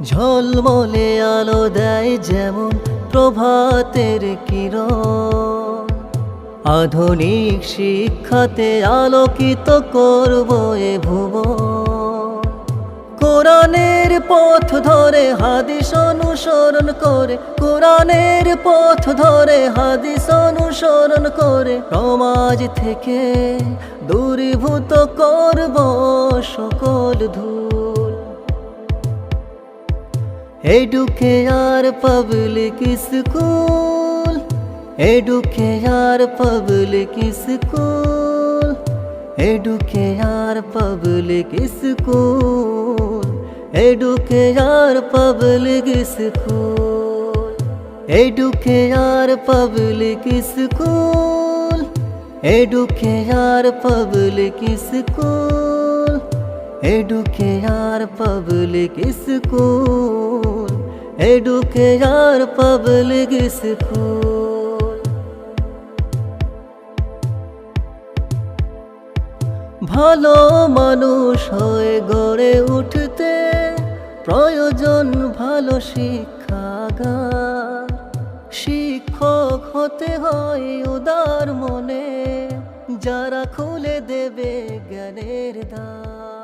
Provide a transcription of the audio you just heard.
ঝলমলে আলো দেয় যেমন প্রভাতের কিরণ, আধুনিক শিক্ষাতে আলোকিত করব এ ভুবন। কোরআনের পথ ধরে হাদিস অনুসরণ করে, কোরআনের পথ ধরে হাদিস অনুসরণ করে সমাজ থেকে দূরীভূত করব সকল ধূল। Educare public school, Educare public school, Educare public school, Educare public school, Educare public school, Educare public school, Educare public school, Educare public school. ভালো মানুষ হয়ে গড়ে উঠতে প্রয়োজন ভালো শিক্ষাগার। শিক্ষক হতে হয় উদার মনে, যারা খুলে দেবে জ্ঞানের দ্বার।